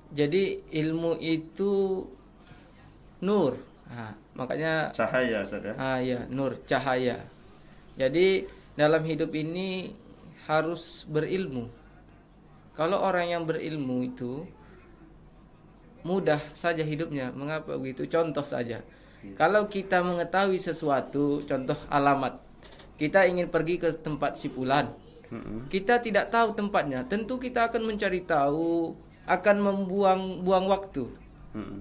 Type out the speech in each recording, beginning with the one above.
Jadi ilmu itu nur. Nah, makanya Cahaya saja. ya, nur, cahaya. Jadi dalam hidup ini harus berilmu. Kalau orang yang berilmu itu mudah saja hidupnya. Mengapa begitu? Contoh saja. Kalau kita mengetahui sesuatu, contoh alamat. Kita ingin pergi ke tempat si fulan. Kita tidak tahu tempatnya. Tentu kita akan mencari tahu, akan membuang waktu.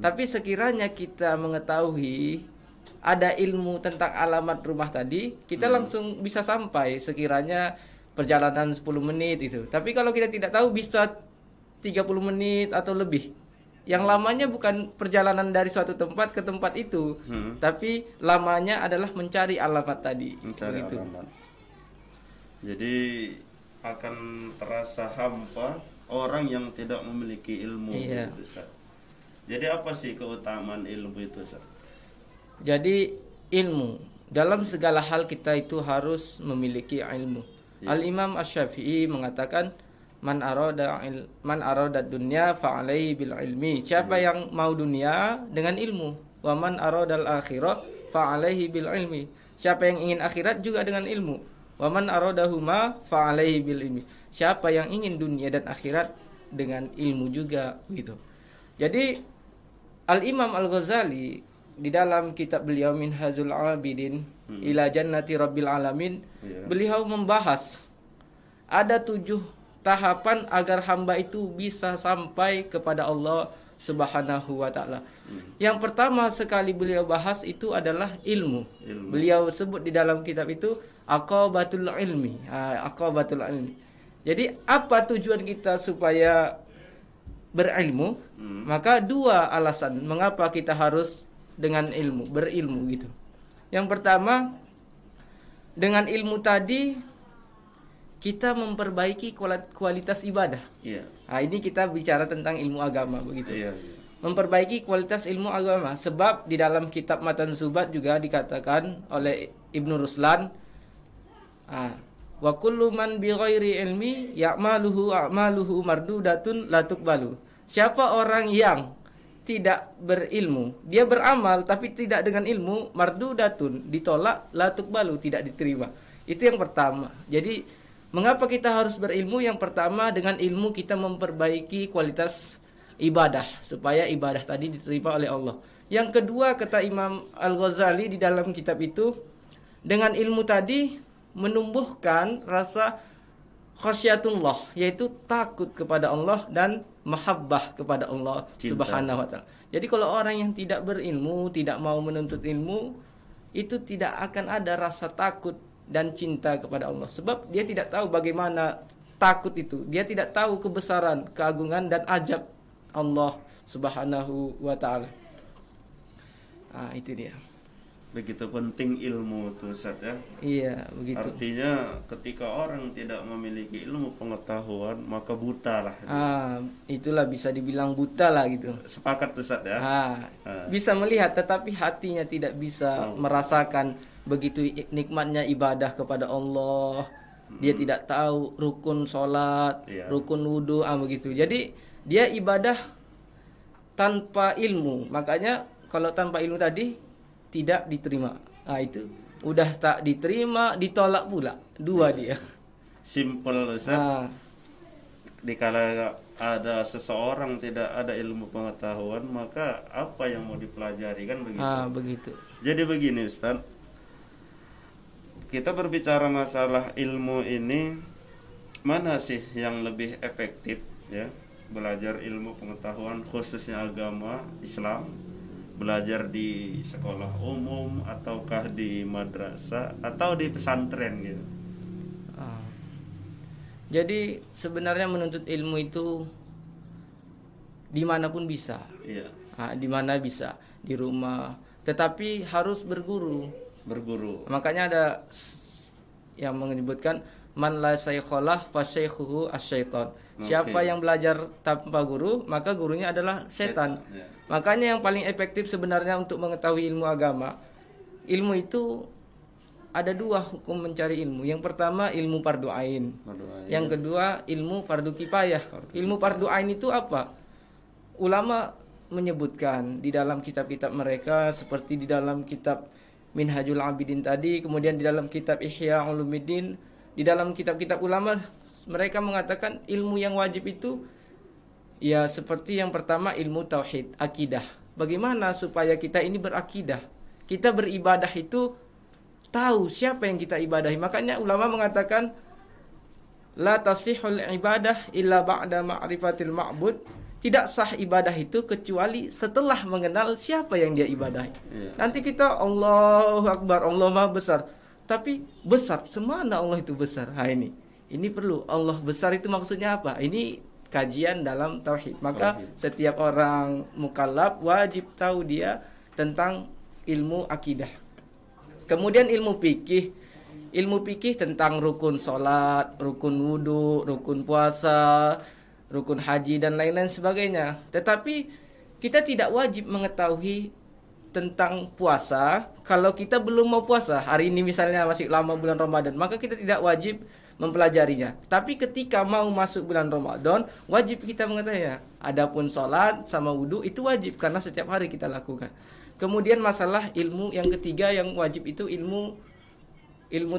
Tapi sekiranya kita mengetahui ada ilmu tentang alamat rumah tadi, kita langsung bisa sampai sekiranya perjalanan 10 menit itu. Tapi kalau kita tidak tahu bisa 30 menit atau lebih. Yang lamanya bukan perjalanan dari suatu tempat ke tempat itu, tapi lamanya adalah mencari alamat tadi. Mencari begitu. alamat. Jadi akan terasa hampa orang yang tidak memiliki ilmu. Iya. Gitu, Ustaz. Jadi apa sih keutamaan ilmu itu, Ustaz? Jadi ilmu dalam segala hal kita itu harus memiliki ilmu. Al-Imam Asy-Syafi'i mengatakan man arada dunya fa alaihi bil ilmi. Siapa yang mau dunia dengan ilmu. Wa man aradal akhirah fa alaihi bil ilmi. Siapa yang ingin akhirat juga dengan ilmu. Wa man aradahuma fa alaihi bil ilmi. Siapa yang ingin dunia dan akhirat dengan ilmu juga gitu. Jadi Al-Imam Al-Ghazali di dalam kitab beliau Minhajul Abidin ila Jannati Rabbil Alamin, beliau membahas ada 7 tahapan agar hamba itu bisa sampai kepada Allah Subhanahu wa taala. Yang pertama sekali beliau bahas itu adalah ilmu. Beliau sebut di dalam kitab itu aqabatul ilmi. Aqabatul ilmi. Jadi apa tujuan kita supaya berilmu? Maka 2 alasan mengapa kita harus dengan ilmu, berilmu gitu. Yang pertama, dengan ilmu tadi kita memperbaiki kualitas ibadah. Iya. Nah, ini kita bicara tentang ilmu agama begitu. Iya. Memperbaiki kualitas ilmu agama, sebab di dalam kitab Matan Zubat juga dikatakan oleh Ibnu Ruslan, wa kullu man bi ghairi ilmi a'maluhu mardudatun la tuqbalu. Siapa orang yang tidak berilmu, dia beramal tapi tidak dengan ilmu, mardudatun, ditolak, la tuqbalu, tidak diterima. Itu yang pertama. Jadi mengapa kita harus berilmu? Yang pertama, dengan ilmu kita memperbaiki kualitas ibadah supaya ibadah tadi diterima oleh Allah. Yang kedua, kata Imam Al-Ghazali di dalam kitab itu, dengan ilmu tadi menumbuhkan rasa khasyatullah, yaitu takut kepada Allah dan mahabbah kepada Allah Subhanahu wa taala. Jadi kalau orang yang tidak berilmu, tidak mau menuntut ilmu, itu tidak akan ada rasa takut dan cinta kepada Allah, sebab dia tidak tahu bagaimana takut itu. Dia tidak tahu kebesaran, keagungan dan ajab Allah Subhanahu wa taala. Itu dia. Begitu penting ilmu tuh, Ustaz, ya. Iya, begitu. Artinya ketika orang tidak memiliki ilmu pengetahuan, maka buta lah. Itulah bisa dibilang buta lah gitu. Sepakat, Ustaz, ya. Bisa melihat tetapi hatinya tidak bisa merasakan begitu nikmatnya ibadah kepada Allah. Dia tidak tahu rukun sholat, rukun wudhu, begitu. Jadi dia ibadah tanpa ilmu. Makanya kalau tanpa ilmu tadi tidak diterima. Itu udah tak diterima, ditolak pula. 2 dia. Simple, Ustaz. Dikala ada seseorang tidak ada ilmu pengetahuan, maka apa yang mau dipelajari, kan begitu. Begitu. Jadi begini, Ustaz. Kita berbicara masalah ilmu ini, mana sih yang lebih efektif, ya? Belajar ilmu pengetahuan khususnya agama Islam, belajar di sekolah umum ataukah di madrasah atau di pesantren gitu. Jadi sebenarnya menuntut ilmu itu dimanapun bisa. Iya. Dimana bisa, di rumah. Tetapi harus berguru. Makanya ada yang menyebutkan man la saykhalah fa syaykhuhu asyaiton. Siapa yang belajar tanpa guru, maka gurunya adalah setan. Makanya yang paling efektif sebenarnya untuk mengetahui ilmu agama, ilmu itu ada 2 hukum mencari ilmu. Yang pertama ilmu fardu ain. Yang kedua ilmu fardu kifayah. Ilmu fardu ain itu apa? ulama menyebutkan di dalam kitab-kitab mereka, seperti di dalam kitab Minhajul Abidin tadi, kemudian di dalam kitab Ihya Ulumuddin, di dalam kitab-kitab ulama mereka mengatakan ilmu yang wajib itu ya seperti yang pertama ilmu tauhid, akidah. Bagaimana supaya kita ini berakidah? Kita beribadah itu tahu siapa yang kita ibadahi. Makanya ulama mengatakan la tasihul ibadah illa ba'da ma'rifatil ma'bud. Tidak sah ibadah itu kecuali setelah mengenal siapa yang dia ibadahi. Nanti kita Allahu Akbar, Allah Maha Besar. Tapi besar, semana Allah itu besar? Ini perlu. Allah besar itu maksudnya apa? Ini kajian dalam tauhid. Maka setiap orang mukallaf wajib tahu dia tentang ilmu akidah. Kemudian ilmu fikih. Ilmu fikih tentang rukun salat, rukun wudu, rukun puasa, rukun haji dan lain-lain sebagainya. Tetapi kita tidak wajib mengetahui tentang puasa kalau kita belum mau puasa. Hari ini misalnya masih lama bulan Ramadan, maka kita tidak wajib mempelajarinya. Tapi ketika mau masuk bulan Ramadan, wajib kita mengetahuinya. Adapun sholat sama wudu itu wajib karena setiap hari kita lakukan. Kemudian masalah ilmu yang ketiga yang wajib itu ilmu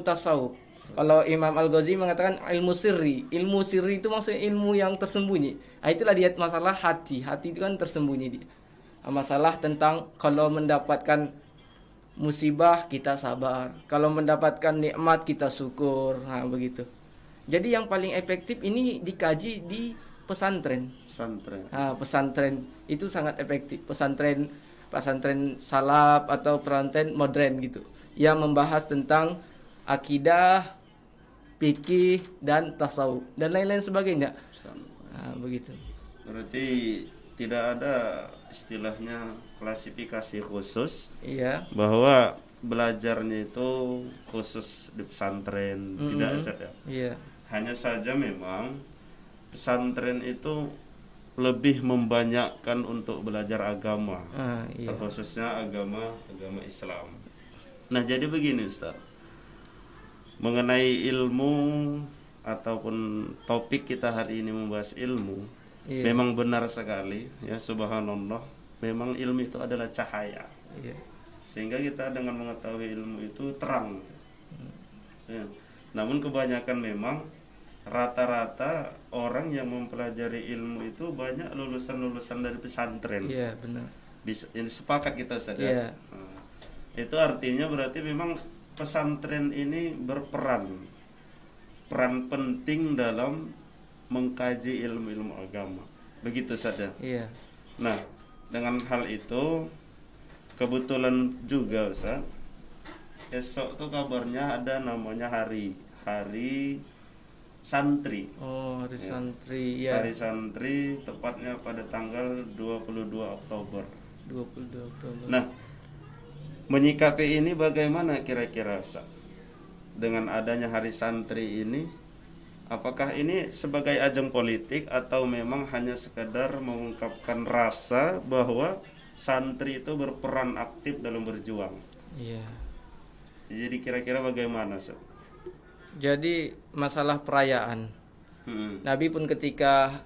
tasawuf. Kalau Imam Al-Ghazali mengatakan ilmu sirri. Ilmu sirri itu maksudnya ilmu yang tersembunyi. Itulah dia masalah hati. Hati itu kan tersembunyi dia. Masalah tentang kalau mendapatkan musibah kita sabar. Kalau mendapatkan nikmat kita syukur. Begitu. Jadi yang paling efektif ini dikaji di pesantren. Pesantren itu sangat efektif. Pesantren salaf atau pesantren modern gitu. Yang membahas tentang akidah, fikih dan tasawuf dan lain-lain sebagainya. Begitu. Berarti tidak ada istilahnya klasifikasi khusus. Iya. Bahwa belajarnya itu khusus di pesantren, tidak ada. Iya. Hanya saja memang pesantren itu lebih membanyakkan untuk belajar agama. Iya. Khususnya agama Islam. Nah, jadi begini Ustaz. Mengenai ilmu ataupun topik kita hari ini membahas ilmu, memang benar sekali ya, subhanallah, memang ilmu itu adalah cahaya. Sehingga kita dengan mengetahui ilmu itu terang. Ya. Namun kebanyakan memang rata-rata orang yang mempelajari ilmu itu banyak lulusan-lulusan dari pesantren. Iya, benar. Ini sepakat kita sadar. Iya. Nah, itu artinya berarti memang pesantren ini peran penting dalam mengkaji ilmu-ilmu agama. Begitu saja. Iya. Nah, dengan hal itu kebetulan juga Ustaz, esok tuh kabarnya ada namanya hari santri. Hari santri ya. Hari santri tepatnya pada tanggal 22 Oktober. 22 Oktober. Nah, menyikapi ini bagaimana kira-kira Ustaz? Dengan adanya hari santri ini, apakah ini sebagai ajang politik atau memang hanya sekadar mengungkapkan rasa bahwa santri itu berperan aktif dalam berjuang? Iya. Jadi kira-kira bagaimana Ustaz? Jadi masalah perayaan. Nabi pun ketika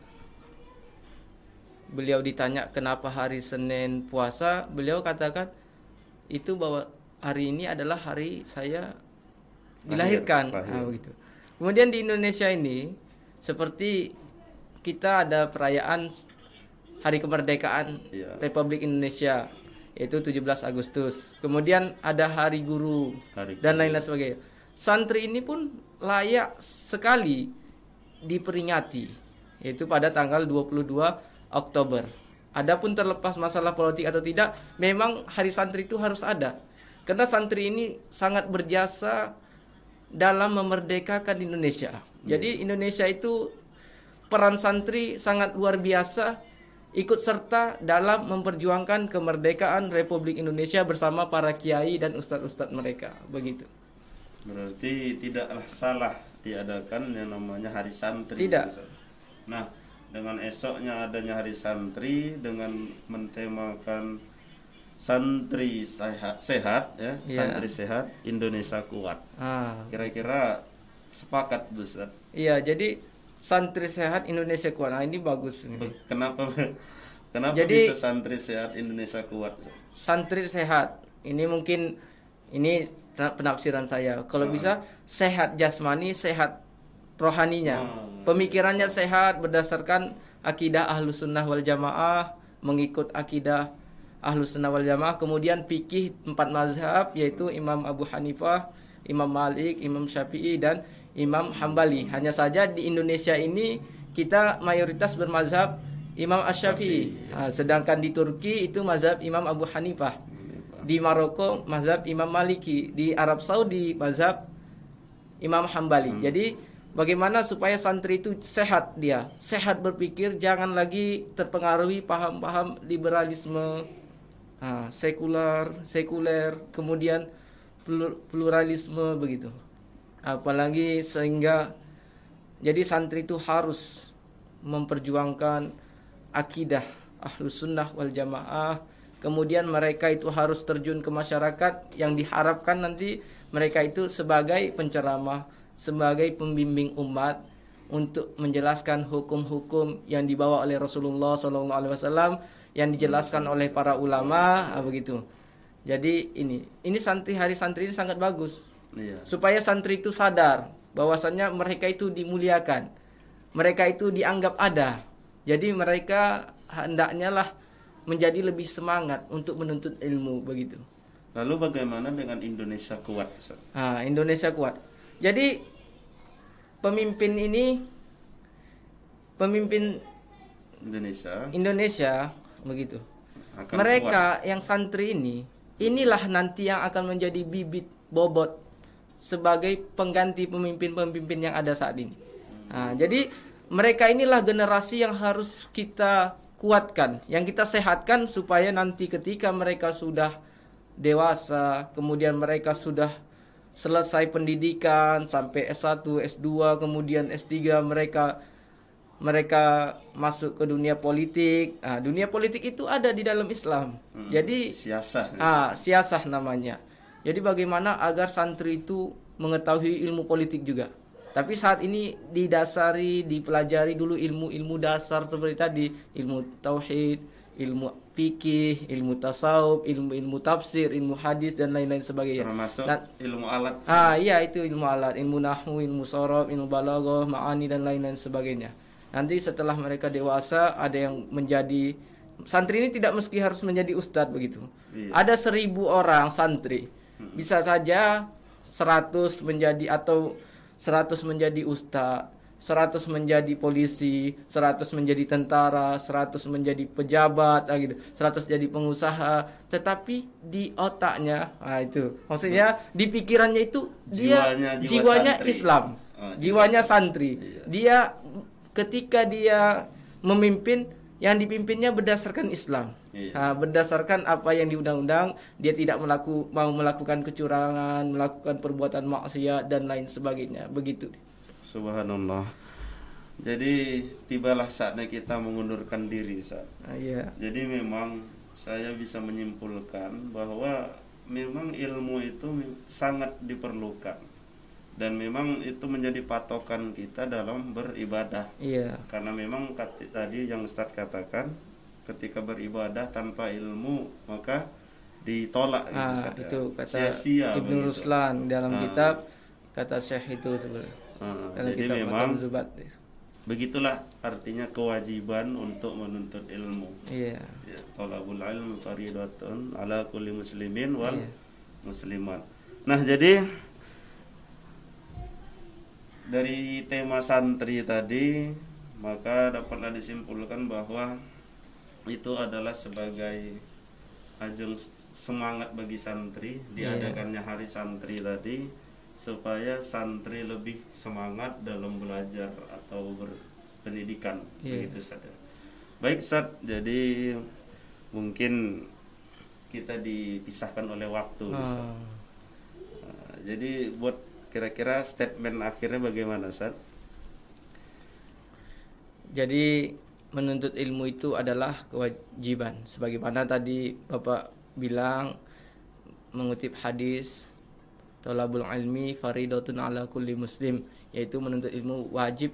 beliau ditanya kenapa hari Senin puasa, beliau katakan itu bahwa hari ini adalah hari saya dilahirkan. Begitu. Kemudian di Indonesia ini seperti kita ada perayaan hari kemerdekaan Republik Indonesia, yaitu 17 Agustus. Kemudian ada hari guru dan lain-lain sebagainya. Santri ini pun layak sekali diperingati, yaitu pada tanggal 22 Oktober. Adapun terlepas masalah politik atau tidak, memang hari santri itu harus ada. Karena santri ini sangat berjasa dalam memerdekakan Indonesia. Jadi Indonesia itu peran santri sangat luar biasa, ikut serta dalam memperjuangkan kemerdekaan Republik Indonesia bersama para kiai dan ustadz-ustadz mereka. Begitu. Berarti tidaklah salah diadakan yang namanya hari santri. Tidak. Nah, dengan esoknya adanya hari santri dengan mentemakan santri sehat ya, santri sehat Indonesia kuat. Kira-kira sepakat Ustaz? Iya, jadi santri sehat Indonesia kuat. Nah, ini bagus. Kenapa Kenapa Jadi bisa santri sehat Indonesia kuat? santri sehat. Ini mungkin ini penafsiran saya. Kalau bisa sehat jasmani, sehat rohaninya. Pemikirannya sehat berdasarkan akidah Ahlus Sunnah wal Jamaah, mengikut akidah Ahlus Sunnah wal Jamaah, kemudian fikih 4 mazhab yaitu Imam Abu Hanifah, Imam Malik, Imam Syafi'i dan Imam Hambali. Hanya saja di Indonesia ini kita mayoritas bermazhab Imam Asy-Syafi'i. Sedangkan di Turki itu mazhab Imam Abu Hanifah. Di Maroko mazhab Imam Maliki. Di Arab Saudi mazhab Imam Hambali. Jadi bagaimana supaya santri itu sehat dia, sehat berpikir, jangan lagi terpengaruhi paham-paham liberalisme, sekuler, kemudian pluralisme begitu. Apalagi sehingga jadi santri itu harus memperjuangkan akidah Ahlus Sunnah wal Jamaah. Kemudian mereka itu harus terjun ke masyarakat, yang diharapkan nanti mereka itu sebagai penceramah, sebagai pembimbing umat untuk menjelaskan hukum-hukum yang dibawa oleh Rasulullah SAW, yang dijelaskan oleh para ulama, begitu. Jadi ini hari santri ini sangat bagus. Supaya santri itu sadar bahwasannya mereka itu dimuliakan, mereka itu dianggap ada. Jadi mereka hendaknya lah menjadi lebih semangat untuk menuntut ilmu begitu. Lalu bagaimana dengan Indonesia kuat? Indonesia kuat. Jadi pemimpin Indonesia begitu. Mereka kuat. Yang santri inilah nanti yang akan menjadi bibit bobot sebagai pengganti pemimpin-pemimpin yang ada saat ini. Jadi mereka inilah generasi yang harus kita kuatkan, yang kita sehatkan supaya nanti ketika mereka sudah dewasa, kemudian mereka sudah selesai pendidikan sampai S1, S2, kemudian S3, mereka masuk ke dunia politik. Dunia politik itu ada di dalam Islam. Jadi siasah namanya. Jadi bagaimana agar santri itu mengetahui ilmu politik juga. Tapi saat ini dipelajari dulu ilmu-ilmu dasar seperti tadi, ilmu tauhid, ilmu fikih, ilmu tasawuf, ilmu tafsir, ilmu hadis dan lain-lain sebagainya. Termasuk ilmu alat. Iya, itu ilmu alat, ilmu nahwu, ilmu sorof, ilmu balaghah, ma'ani dan lain-lain sebagainya. Nanti setelah mereka dewasa ada yang menjadi santri ini tidak mesti harus menjadi ustadz begitu. Ada 1.000 orang santri. Bisa saja 100 menjadi atau 100 menjadi ustadz, 100 menjadi polisi, 100 menjadi tentara, 100 menjadi pejabat, gitu, 100 jadi pengusaha. Tetapi di otaknya, itu maksudnya di pikirannya itu jiwanya Islam, jiwanya santri. Dia ketika dia memimpin, yang dipimpinnya berdasarkan Islam. Berdasarkan apa yang di undang-undang, dia tidak mau melakukan kecurangan, melakukan perbuatan maksiat dan lain sebagainya. Begitu. Subhanallah. Jadi tibalah saatnya kita mengundurkan diri, Ustaz. Jadi memang saya bisa menyimpulkan bahwa memang ilmu itu sangat diperlukan. Dan memang itu menjadi patokan kita dalam beribadah. Karena memang tadi yang Ustaz katakan, ketika beribadah tanpa ilmu maka ditolak. Itu kata sia-sia Ibnu Ruslan dalam kitab kata Syekh itu sebenarnya. Jadi memang begitulah artinya kewajiban untuk menuntut ilmu. Thalabul ilmi fardhatun ala kulli muslimin wal muslimat. Nah, jadi dari tema santri tadi maka dapatlah disimpulkan bahwa itu adalah sebagai ajang semangat bagi santri, diadakannya hari santri tadi supaya santri lebih semangat dalam belajar atau berpendidikan. Begitu saja. Baik, Ustaz, jadi mungkin kita dipisahkan oleh waktu. Jadi buat kira-kira statement akhirnya bagaimana, Ustaz? Jadi menuntut ilmu itu adalah kewajiban. Sebagaimana tadi Bapak bilang, mengutip hadis, thalabul ilmi fardhatun ala kulli muslim, yaitu menuntut ilmu wajib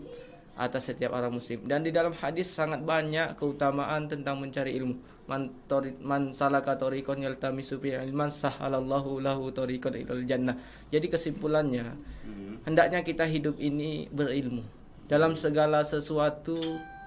atas setiap orang muslim. Dan di dalam hadis sangat banyak keutamaan tentang mencari ilmu. Man salaka tariqan yaltamisu fihi ilman sahalallahu lahu tariqan ilal jannah. Jadi kesimpulannya, hendaknya kita hidup ini berilmu. Dalam segala sesuatu,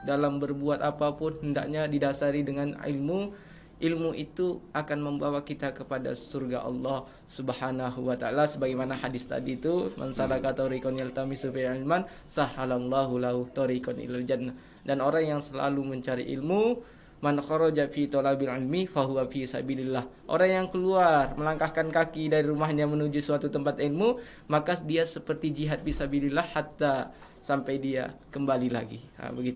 dalam berbuat apapun, hendaknya didasari dengan ilmu. Ilmu itu akan membawa kita kepada surga Allah Subhanahu wa taala, sebagaimana hadis tadi itu, man salaka tariqan yaltamisu fihi ilman sahalallahu lahu tariqan ilal jannah. Dan orang yang selalu mencari ilmu, man kharaja fi talabil ilmi fahuwa fi sabilillah. Orang yang keluar melangkahkan kaki dari rumahnya menuju suatu tempat ilmu, maka dia seperti jihad fi sabilillah hatta sampai dia kembali lagi. Begitu.